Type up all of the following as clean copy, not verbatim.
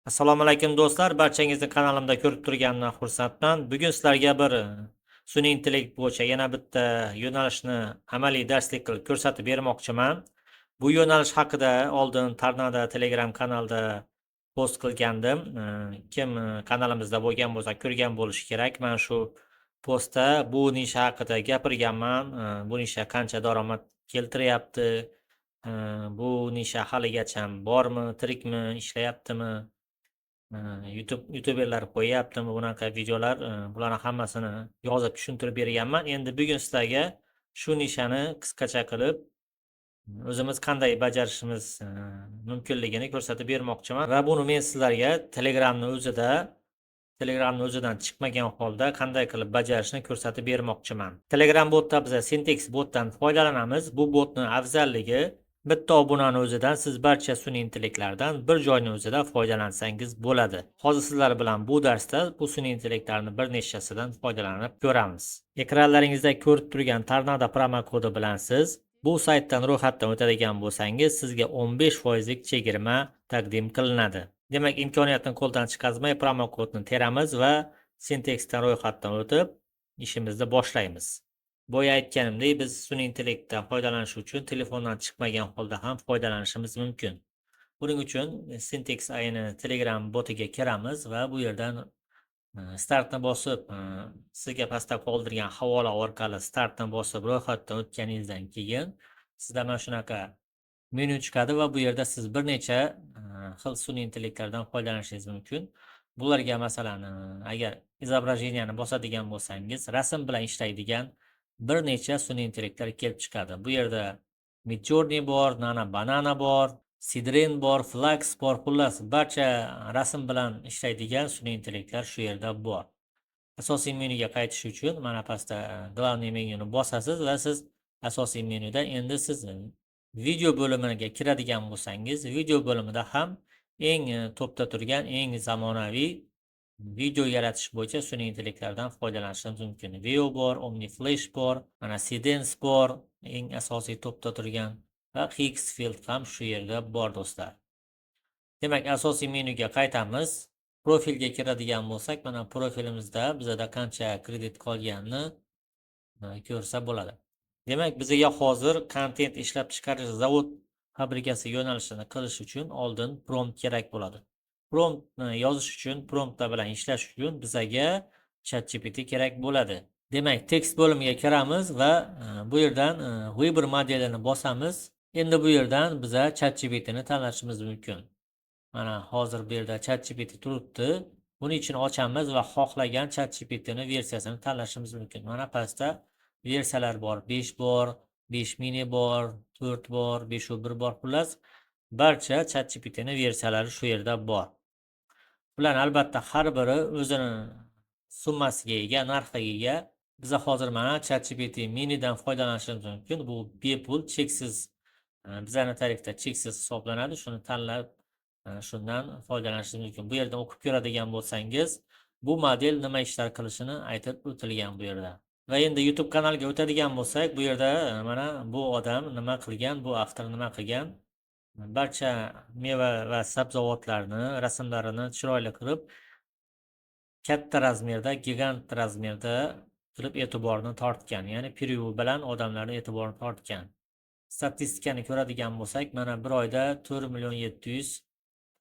Assalomu alaykum do'stlar, barchangizni kanalimda ko'rib turganimdan xursandman. Bugun sizlarga bir sun'iy intellekt bo'yicha yana bitta yo'nalishni amaliy darslik qilib ko'rsatib bermoqchiman. Bu yo'nalish haqida oldin Tarnada Telegram kanalda post qilgandim. Kim kanalimizda bo'lgan bo'lsa ko'rgan bo'lishi kerak. Men shu postda bu nisha haqida gapirganman. Bu nisha qancha daromad keltiryapti? Bu nisha haligacha bormi, tirikmi, ishlayaptimi? YouTuberlar qo'yyaptimi bunaqa videolar, bularni hammasini yozib tushuntirib berganman. Endi bugun sizlarga shu nishani qisqacha qilib o'zimiz qanday bajarishimiz mumkinligini ko'rsatib bermoqchiman va buni men sizlarga Telegramni o'zidan chiqmagan holda qanday qilib bajarishni ko'rsatib bermoqchiman. Telegram botda biz Syntex botdan foydalanamiz. Bu botning afzalligi bitta obunani o'zidan siz barcha sun'iy intellektlardan bir joyni o'zida foydalansangiz bo'ladi. Hozir sizlar bilan bu darsda bu sun'iy intellektlarni bir nechasidan foydalanib ko'ramiz. Ekranlaringizda ko'rib turgan Tornado promo kodi bilan siz bu saytdan ro'yxatdan o'tadigan bo'lsangiz, sizga 15% lik chegirma taqdim qilinadi. Demak, imkoniyatni qo'ldan chiqazmay promo kodni teramiz va Syntex'dan ro'yxatdan o'tib ishimizni boshlaymiz. Boya aytganimdek, biz sun'iy intellektdan foydalanish uchun telefondan chiqmagan holda ham foydalanishimiz mumkin. Buning uchun Syntex AI'ni Telegram botiga kiramiz va bu yerdan startni bosib, sizga pastda qoldirgan havola orqali startni bosib ro'yxatdan o'tganingizdan keyin sizda mana shunaqa menyu chiqadi va bu yerda siz bir necha xil sun'iy intellektlardan foydalanishingiz mumkin. Bularga masalan, agar izobrajeniyani bosadigan bo'lsangiz, rasm bilan ishlaydigan bir necha sun'iy intellektlar kelib chiqadi. Bu yerda Midjourney bor, Nana Banana bor, Sidrin bor, Flux bor, xullas barcha rasm bilan ishlaydigan sun'iy intellektlar shu yerda bor. Asosiy menyuga qaytish uchun mana pastda главный menyuni bosasiz va siz asosiy menyuda endi siz video bo'limiga kiradigan bo'lsangiz, video bo'limida ham eng topda turgan eng zamonaviy video yaratish bo'yicha sun'iy intellektlardan foydalanishingiz mumkin. Veo bor, OmniFlash bor, mana Seedance bor, eng asosiy topda turgan va Higgsfield ham shu yerda bor do'stlar. Demak, asosiy menyuga qaytamiz. Profilga kiradigan bo'lsak, mana profilimizda bizda qancha kredit qolganini ko'rsa bo'ladi. Demak, bizga hozir kontent ishlab chiqarish zavod fabrikasi yo'nalishini qilish uchun oldin prompt kerak bo'ladi. Promptni yozish uchun, promptlar bilan ishlash uchun bizga ChatGPT kerak bo'ladi. Demak, tekst bo'limiga kiramiz va bu yerdan Webber modelini bosamiz. Endi bu yerdan biza ChatGPTni tanlashimiz mumkin. Mana hozir bu yerda ChatGPT turibdi. Buning uchun ochamiz va xohlagan ChatGPTni versiyasini tanlashimiz mumkin. Mana pastda versiyalar bor. 5 bor, 5 mini bor, 4 bor, 5.1 bor. Xullas, barcha ChatGPTni versiyalari shu yerda bor. Bular albatta har biri o'zini summasiga ega, narxiga ega. Biz hozir mana ChatGPT minidan foydalanishimiz mumkin. Bu bepul, cheksiz, bizning tarifda cheksiz hisoblanadi. Shuni tanlab shundan foydalanishingiz mumkin. Bu yerdan o'qib ko'radigan bo'lsangiz, bu model nima ishlar qilishini aytib o'tilgan bu yerda. Va endi YouTube kanaliga o'tadigan bo'lsak, bu yerda mana bu odam nima qilgan, bu avtor nima qilgan, barcha meva va sabzavotlarni rasmlarini chiroyli qilib, katta razmerda, gigant razmerda qilib e'tiborni tortgan. Ya'ni preview bilan odamlarning e'tiborini tortgan. Statistikani ko'radigan bo'lsak, mana bir oyda 4.700.000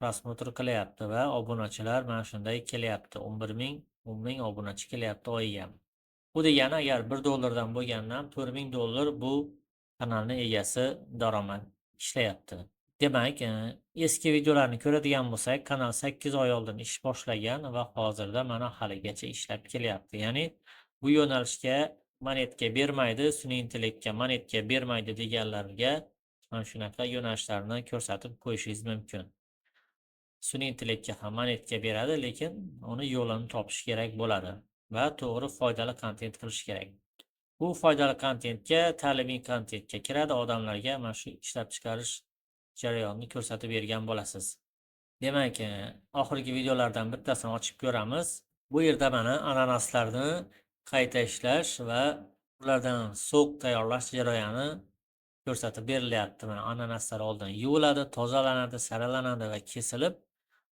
prosmotr qilyapti va obunachilar mana shunday kelyapti. 10.000 obunachi kelyapti oyiga. Bu degani agar $1 bo'lgandan $4.000 bu kanalning egasi daromad ishlayapti. Demak, eski videolarni ko'radigan bo'lsak, kanal 8 oy oldin ish boshlagan va hozirda mana haligacha ishlab kelyapti. Ya'ni bu yo'nalishga monetka bermaydi, sun'iy intellektga monetka bermaydi deganlarga mana shunaqa yo'nalishlarni ko'rsatib qo'yishingiz mumkin. Sun'iy intellektga ham monetka beradi, lekin uni yo'lini topish kerak bo'ladi va to'g'ri foydali kontent qilish kerak. Bu foydali kontentga, ta'limiy kontentga kiradi, odamlarga mana shu ishlab chiqarish jarayonini ko'rsatib bergan bo'lasiz. Demak, oxirgi videolardan bittasini ochib ko'ramiz. Bu yerda mana ananaslarni qayta ishlash va ulardan sok tayyorlash jarayoni ko'rsatib berilyapti. Mana ananaslar oldin yuviladi, tozalanadi, saralanadi va kesilib,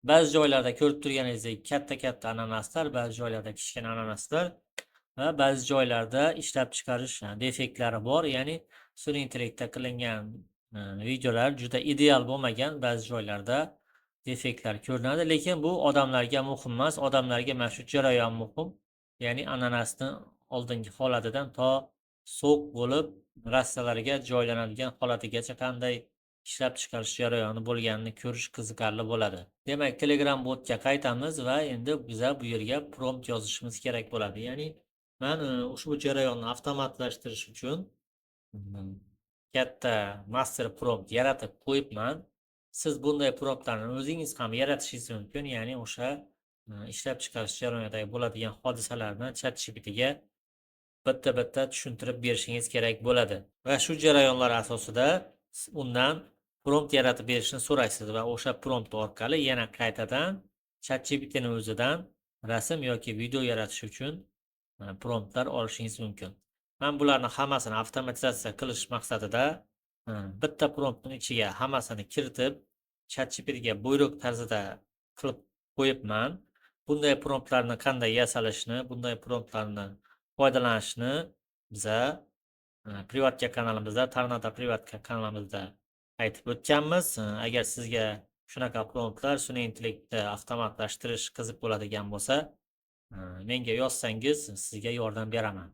Ba'zi joylarda ko'rib turganingizdek katta ananaslar, ba'zi joylarda kichkina ananaslar va ba'zi joylarda ishlab chiqarish defektlari bor. Ya'ni sun'iy intellektda qilingan videolar juda ideal bo'lmagan, ba'zi joylarda defektlar ko'rinadi, lekin bu odamlarga muhim emas. Odamlarga mana shu jarayon muhim. Ya'ni ananasni oldingi holatidan to so'q bo'lib rassalarga joylanadigan holatigacha qanday ishlab chiqarish jarayoni bo'lganini ko'rish qiziqarli bo'ladi. Demak, Telegram botga qaytamiz va endi biza bu yerga prompt yozishimiz kerak bo'ladi. Ya'ni men ushbu jarayonni avtomatlashtirish uchun katta master prompt yaratib qo'yibman. Siz bunday promptlarni o'zingiz ham yaratishingiz mumkin. Ya'ni o'sha ishlab chiqarish jarayonidagi bo'ladigan hodisalarni ChatGPTga bitta tushuntirib berishingiz kerak bo'ladi. Va shu jarayonlar asosida undan prompt yaratib berishni so'raysiz va o'sha prompt orqali yana qaytadan ChatGPTning o'zidan rasm yoki video yaratish uchun promptlar olishingiz mumkin. Men bularni hammasini avtomatizatsiya qilish maqsadida bitta promptning ichiga hammasini kiritib ChatGPTga buyruq tarzida qilib qo'yibman. Bunday promptlarni qanday yasalishni, bunday promptlarni foydalanishni biza privatka kanalimizda, Tarnata privatka kanalimizda aytib o'tganmiz. Agar sizga shunaqa promptlar, sun'iy intellektni avtomatlashtirish qiziq bo'ladigan bo'lsa, menga yozsangiz sizga yordam beraman.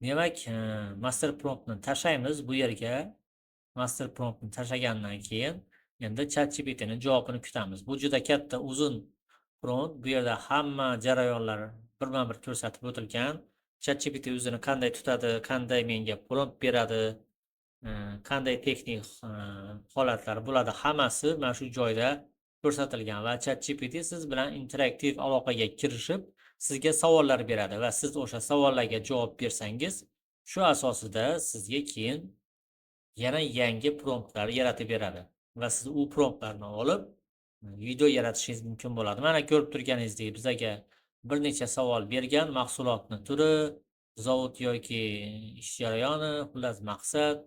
Demak, master promptni tashlaymiz bu yerga. Master promptni tashlagandan keyin endi ChatGPTning javobini kutamiz. Bu juda katta uzun prompt. Bu yerda hamma jarayonlar birma-bir ko'rsatib o'tilgan. ChatGPT o'zini qanday tutadi, qanday menga prompt beradi, qanday texnik holatlar bo'ladi, hammasi mana shu joyda ko'rsatilgan va ChatGPT siz bilan interaktiv aloqaga kirishib, sizga savollar beradi va siz o'sha savollarga javob bersangiz, shu asosida sizga keyin yana yangi promptlar yaratib beradi va siz u promptlarni olib video yaratishingiz mumkin bo'ladi. Mana ko'rib turganingizdek, bizaga bir necha savol bergan: mahsulotni turi, zavod yoki ish jarayoni, xullas maqsad,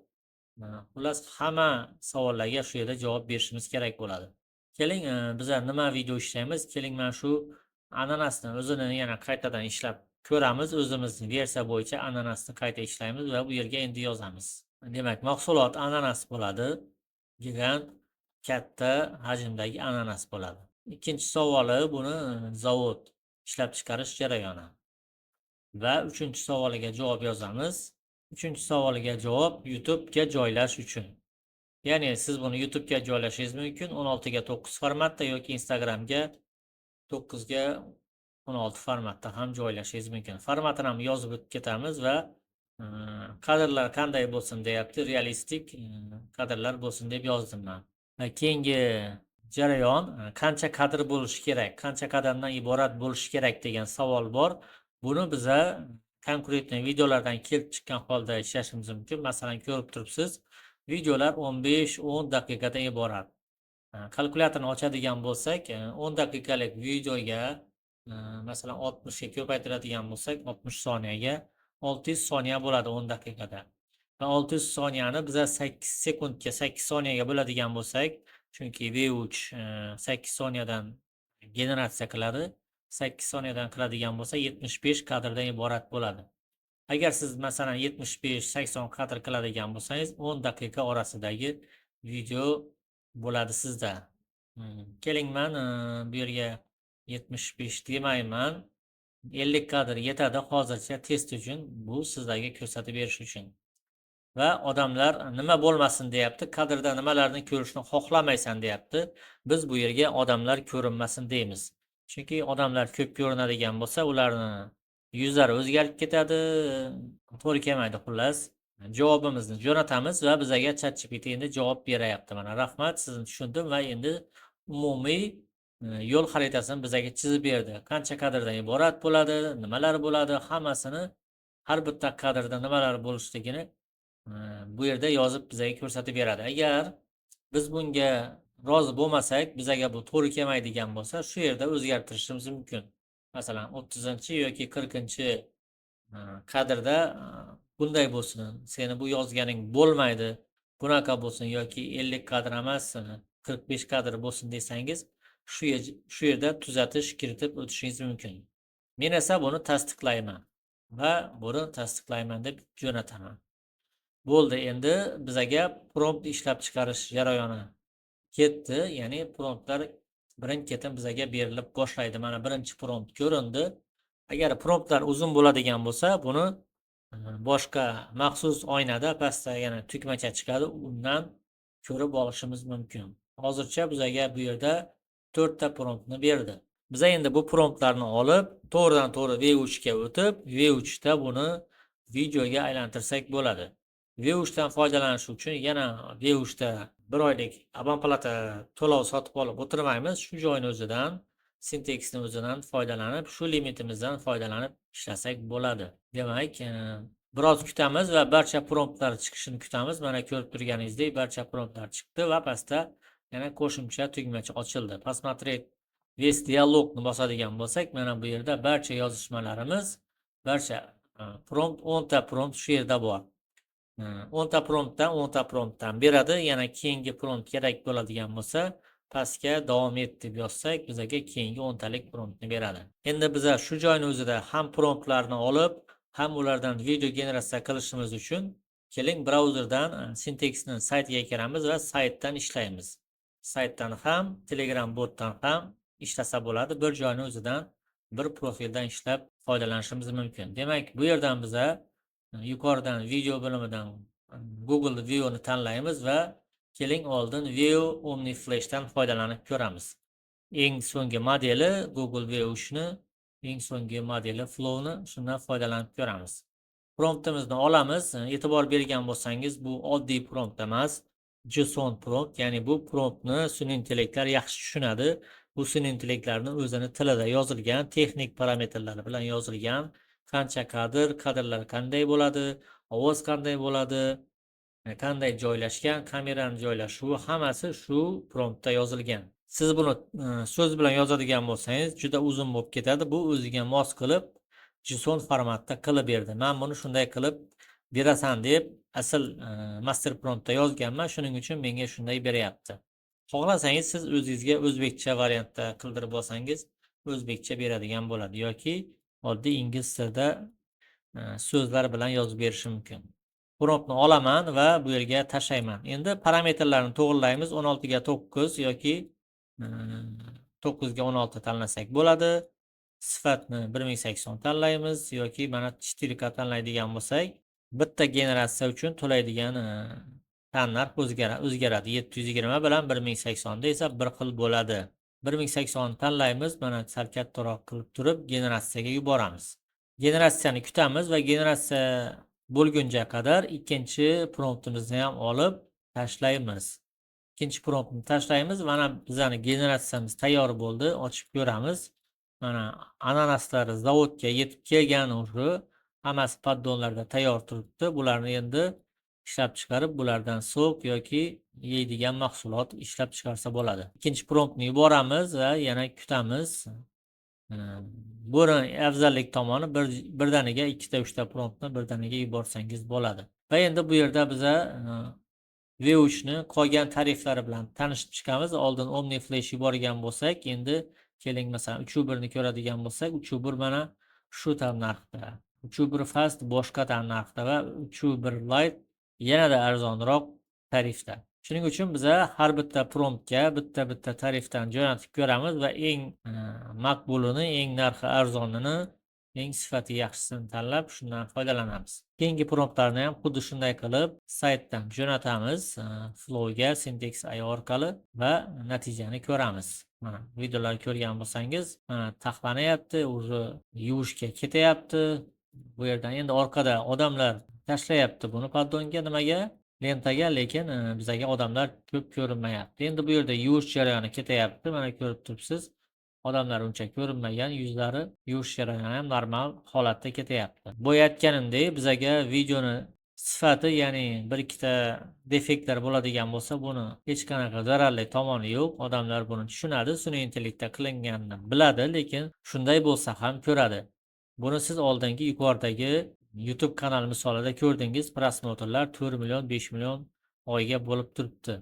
xullas hamma savollarga shu yerda javob berishimiz kerak bo'ladi. Keling, biza nima video ishlaymiz? Keling, mana shu ananasni o'zini yana qaytadan ishlab ko'ramiz. O'zimizning versiya bo'yicha ananasni qayta ishlaymiz va bu yerga endi yozamiz. Demak, mahsulot ananas bo'ladi. Gigant katta hajmdagi ananas bo'ladi. Ikkinchi savoli buni zavod ishlab chiqarish jarayoni. Va uchinchi savoliga javob yozamiz. Uchinchi savoliga javob YouTube ga joylash uchun. Ya'ni siz buni YouTube ga joylashingiz mumkin 16 ga 9 formatda yoki Instagramga 9 ga 16 formatda ham joylashingiz mumkin. Formatini ham yozib o'tib ketamiz va kadrlar qanday bo'lsin deyapti, realistik kadrlar bo'lsin deb yozdim men. Va keyingi jarayon qancha kadr bo'lishi kerak, qancha kadrdan iborat bo'lishi kerak degan savol bor. Buni biza konkretniy videolardan kelib chiqqan holda ishlashimiz mumkin. Masalan, ko'rib turibsiz, videolar 15-10 daqiqadan iborat. Kalkulyatorni ochadigan bo'lsak, 10 daqiqalik videoga masalan 60 ga ko'paytiradigan bo'lsak, 60 soniyaga 600 soniya bo'ladi 10 daqiqada. Va 600 soniyani biza 8 sekundga 8 soniyaga bo'ladigan bo'lsak, chunki V3 8 soniyadan generatsiya qiladi. 8 soniyadan qiladigan bo'lsa 75 kadrdan iborat bo'ladi. Agar siz masalan 75-80 kadr qiladigan bo'lsangiz 10 daqiqa orasidagi video bo'ladi sizda. Keling, men bu yerga 75 demayman. 50 kadr yetadi hozircha test uchun, bu sizlarga ko'rsatib berish uchun. Va odamlar nima bo'lmasin deyapti, kadrda nimalarni ko'rishni xohlamaysan deyapti. Biz bu yerga odamlar ko'rinmasin deymiz. Chunki odamlar ko'p ko'rinadigan bo'lsa, ularni yuzlari o'zgarib ketadi, to'g'ri kelmaydi xullas. Javobimizni jo'natamiz va bizaga ChatGPT endi javob beryapti. Mana rahmat, sizni tushundim va endi umumiy yo'l xaritasini bizaga chizib berdi. Qancha kadrdan iborat bo'ladi, nimalar bo'ladi, hammasini, har bitta kadrda nimalar bo'lishligini bu yerda yozib bizaga ko'rsatib beradi. Agar biz bunga rozi bo'lmasak, bizaga bu to'g'ri kelmaydigan bo'lsa, shu yerda o'zgartirishimiz mumkin. Masalan, 30 yoki 40 kadrda bunday bo'lsin, seni bu yozganing bo'lmaydi, bunaqa bo'lsin yoki 50 kadr emas, 45 kadr bo'lsin desangiz, shu yerda tuzatish kiritib o'tishingiz mumkin. Men esa buni tasdiqlayman va buni tasdiqlayman deb jo'nataman. Bo'ldi, endi bizaga prompt ishlab chiqarish jarayoni ketdi. Ya'ni promptlar birin-ketin bizaga berilib boshlaydi. Mana birinchi prompt ko'rindi. Agar promptlar uzun bo'ladigan bo'lsa, buni boshqa maxsus oynada pastda yana tugmacha chiqadi, undan ko'rib olishimiz mumkin. Hozircha bizaga bu yerda 4 ta promptni berdi. Biz endi bu promptlarni olib, to'g'ridan-to'g'ri V3 ga o'tib, V3 da buni videoga aylantirsak bo'ladi. V3 dan foydalanish uchun yana V3 da 1 oylik abonplata to'lov sotib olib o'tirmaymiz. Shu joyni o'zidan, Syntex'ni o'zidan foydalanib, shu limitimizdan foydalanib ishlasak bo'ladi. Demak, biroz kutamiz va barcha promptlar chiqishini kutamiz. Mana ko'rib turganingizdek, barcha promptlar chiqdi va pastda yana qo'shimcha tugmacha ochildi. Посмотреть весь dialogni bosadigan bo'lsak, mana bu yerda barcha yozishmalarimiz, barcha prompt 10 ta prompt shu yerda bor. 10 ta promptdan 10 ta promptdan beradi. Yana keyingi prompt kerak bo'ladigan bo'lsa, pastga davom et deb yozsak, bizga keyingi 10 talik promptni beradi. Endi biz shu joyni o'zida ham promptlarni olib, ham ulardan video generatsiya qilishimiz uchun keling brauzerdan Syntex'ning saytiga kiramiz va saytdan ishlaymiz. Saytdan ham, Telegram botdan ham ishlasa bo'ladi. Bir joyni o'zidan bir profildan ishlab foydalanishimiz mumkin. Demak, bu yerdan biz yuqoridan video bo'limidan Google View'ni tanlaymiz va keling oldin View OmniFlash'dan foydalanib ko'ramiz. Eng so'nggi modeli Google View'ni, eng so'nggi modeli Flow'ni shundan foydalanib ko'ramiz. Promptimizni olamiz. E'tibor bergan bo'lsangiz, bu oddiy prompt emas, JSON prompt, ya'ni bu promptni sun'iy intellektlar yaxshi tushunadi. Bu sun'iy intellektlarning o'zini tilida yozilgan, texnik parametrlari bilan yozilgan, qancha kadrlar qanday bo'ladi, ovoz qanday bo'ladi, qanday joylashgan, kameraning joylashuvi hammasi shu promptda yozilgan. Siz buni so'z bilan yozadigan bo'lsangiz, juda uzun bo'lib ketadi. Bu o'ziga mos qilib JSON formatda qilib berdi. Men buni shunday qilib berasan deb asl master promptda yozganman, shuning uchun menga shunday beryapti. Xohlasangiz siz o'zingizga o'zbekcha variantda qildirib olsangiz, o'zbekcha beradigan bo'ladi yoki oddiy ingliz tilida so'zlar bilan yozib berishi mumkin. Promptni olaman va bu yerga tashlayman. Endi parametrlarni to'g'rilaymiz. 16 ga 9 yoki 9 ga 16 tanlasak bo'ladi. Sifatni 1080 tanlaymiz yoki mana 4K tanlaydigan bo'lsak, bitta generatsiya uchun to'laydigan tannarx o'zgaradi. 720 bilan 1080 da esa bir xil bo'ladi. 1080 tanlaymiz, mana sal kattaroq qilib turib generatsiyaga yuboramiz. Generatsiyani kutamiz va generatsiya bo'lguncha qadar ikkinchi promptimizni ham olib tashlaymiz. Ikkinchi promptni tashlaymiz. Mana bizning generatsiyamiz tayyor bo'ldi. Ochib ko'ramiz. Mana ananaslari zavodga yetib kelgan, o'sha hammasi poddonlarda tayyor turibdi. Bularni endi ishlab chiqarib, bulardan sok yoki yeydigan mahsulot ishlab chiqarsa bo'ladi. Ikkinchi promptni yuboramiz va yana kutamiz. Buni afzallik tomoni birdaniga 2 ta 3 ta promptni birdaniga yuborsangiz bo'ladi. Va endi bu yerda biz V3 ni qolgan tariflari bilan tanishib chiqamiz. Oldin OmniFlash yuborgan bo'lsak, endi keling masalan 3.1 ni ko'radigan bo'lsak, 3.1 mana shu tam narxda. 3.1 Fast boshqa tam narxda va 3.1 Lite yanada arzonroq tarifda. Shuning uchun biz har bitta promptga bitta tarifdan jo'natib ko'ramiz va eng maqbulini, eng narxi arzonini, eng sifati yaxshisini tanlab shundan foydalanamiz. Keyingi promptlarni ham xuddi shunday qilib saytdan jo'natamiz Flow'ga Syntex.io orqali va natijani ko'ramiz. Mana videolar ko'rgan bo'lsangiz, mana taxlanayapti, o'zi yuvishga ketyapti. Bu yerdan endi orqada odamlar tashlayapti buni poddonga, nimaga? Lentaga, lekin bizga odamlar ko'p ko'rinmayapti. Endi bu yerda yuvish jarayoni ketyapti. Mana ko'rib turibsiz. Odamlar uncha ko'rinmagan, yuzlari yuvish jarayoni ham normal holatda ketyapti. Bo'yatganimdek, bizga videoni sifati, ya'ni bir ikkita defektlar bo'ladigan bo'lsa, buni hech qanaqa zararli tomoni yo'q. Odamlar buni tushunadi, sun'iy intellektda qilinganini biladi, lekin shunday bo'lsa ham ko'radi. Buni siz oldingi yuqoridagi YouTube kanal misolida ko'rdingiz, prosmotrlar 4 million, 5 million, oyga bo'lib turibdi.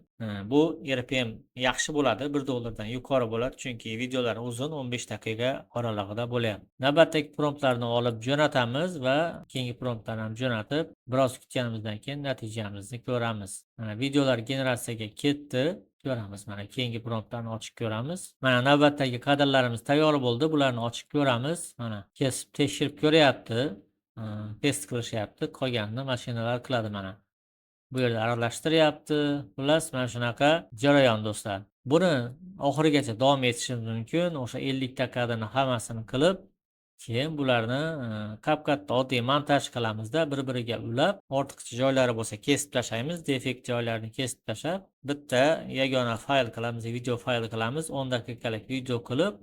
Bu RPM yaxshi bo'ladi, $1 dan yuqori bo'ladi, chunki videolar uzun, 15 daqiqa oralig'ida bo'lyapti. Navbatdagi promptlarni olib jo'natamiz va keyingi promptlarni ham jo'natib, biroz kutganimizdan keyin natijamizni ko'ramiz. Mana videolar generatsiyaga ketdi. Ko'ramiz. Mana keyingi promptlarni ochib ko'ramiz. Mana navbatdagi kadrlarimiz tayyor bo'ldi. Bularni ochib ko'ramiz. Mana kesib tekshirib ko'ryapti. Test qilishyapti. Qolganini mashinalar qiladi mana. Bu yerda aralashtiryapti. Xullas, mana shunaqa jarayon do'stlar. Buni oxirigacha davom etishimiz mumkin. O'sha 50 ta kadrni hammasini qilib, keyin bularni CapCut'da oddiy montaj qilamizda, bir-biriga ulab, ortiqcha joylari bo'lsa kesib tashlaymiz, defekt joylarini kesib tashlab, bitta yagona fayl qilamiz, video fayl qilamiz, 10 daqiqalik video qilib,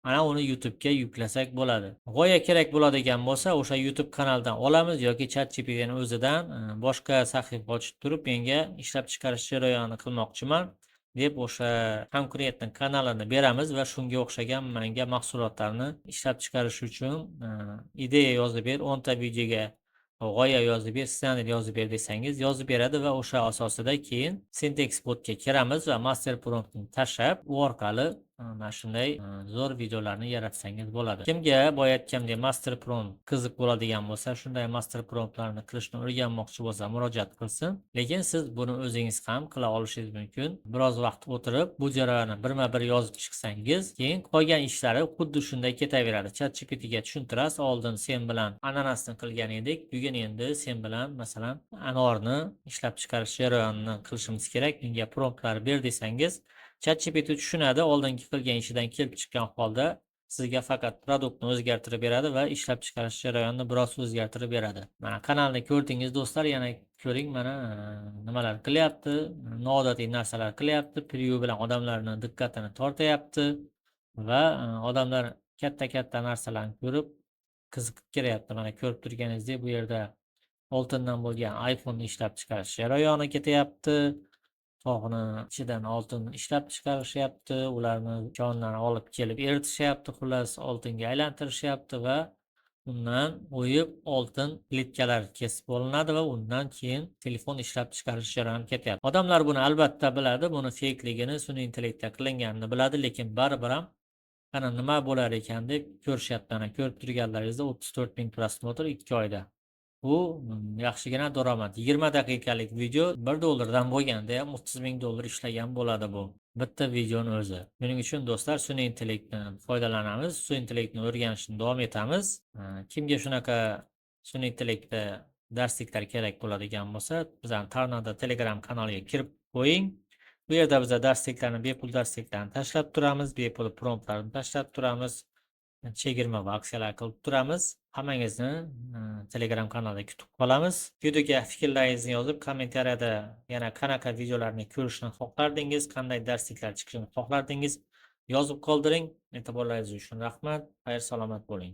mana uni YouTube'ga yuklasak bo'ladi. G'oya kerak bo'ladigan bo'lsa, o'sha YouTube kanaldan olamiz yoki ChatGPT'ning o'zidan boshqa sahifa ochib turib, menga ishlab chiqarish jarayonini qilmoqchiman deb o'sha konkurentning kanalini beramiz va shunga o'xshagan menga mahsulotlarni ishlab chiqarish uchun ideya yozib ber, 10 ta videoga g'oya yozib ber, ssenariy yozib ber desangiz yozib beradi va o'sha asosida keyin Syntex botga kiramiz va master promptni tashlab, u orqali mana shunday zo'r videolarni yaratsangiz bo'ladi. Kimga boya aytgandek master prompt qiziq bo'ladigan bo'lsa, shunday master promptlarni qilishni o'rganmoqchi bo'lsa, murojaat qilsin. Lekin siz buni o'zingiz ham qila olishingiz mumkin. Biroz vaqt o'tirib, bu jarayonni birma-bir yozib chiqsangiz, keyin qolgan ishlari xuddi shunday ketaveradi. ChatGPTga tushuntirasiz, oldin sen bilan ananasni qilgan edik, bugun endi sen bilan masalan anorni ishlab chiqarish jarayonini qilishimiz kerak. Menga promptlar ber desangiz, ChatGPT tushunadi, oldingi qilgan ishidan kelib chiqqan holda sizga faqat produktni o'zgartirib beradi va ishlab chiqarish jarayonini biroz o'zgartirib beradi. Mana kanalni ko'rdingiz do'stlar, yana ko'ring, mana nimalar qilyapti, noodatiy narsalar qilyapti, preview bilan odamlarning diqqatini tortayapti va odamlar katta narsalarni ko'rib qiziqib ketyapti. Mana ko'rib turganingizdek, bu yerda oltindan bo'lgan iPhone ni ishlab chiqarish jarayoni ketyapti. Tog'ni ichidan oltin ishlab chiqarishyapti, ularni jondan olib kelib eritishyapti, xullas oltinga aylantirishyapti va undan o'yib oltin plitkalar kesib olinadi va undan keyin telefon ishlab chiqarish jarayoni ketyapti. Odamlar buni albatta biladi, buni fakeligini, sun'iy intellektda qilinganini biladi, lekin baribir ham qani nima bo'lar ekan deb ko'rishyapti. Mana ko'rib turganlaringizda 34 ming prosmotr 2 oyda. Bu yaxshigina daromad. 20 daqiqalik video $1 dan bo'lganda ham $30,000 ishlagan bo'ladi bu. Bitta videoni o'zi. Shuning uchun do'stlar sun'iy intellektdan foydalanamiz, sun'iy intellektni o'rganishni davom etamiz. Kimga shunaqa sun'iy intellektda darsliklar kerak bo'ladigan bo'lsa, bizning Tornado Telegram kanaliga kirib qo'ying. Bu yerda biz darsliklarni, bepul darsliklarni tashlab turamiz, bepul promptlarni tashlab turamiz. Chegirma va aksiyalar qilib turamiz. Hammangizni Telegram kanalida kutib qolamiz. Videoga fikrlaringizni yozib, kommentariyada yana qanaqa videolarni ko'rishni xohlardingiz, qanday darsliklar chiqishini xohlardingiz yozib qoldiring. E'tiborlaringiz uchun rahmat. Xayr, salomat bo'ling.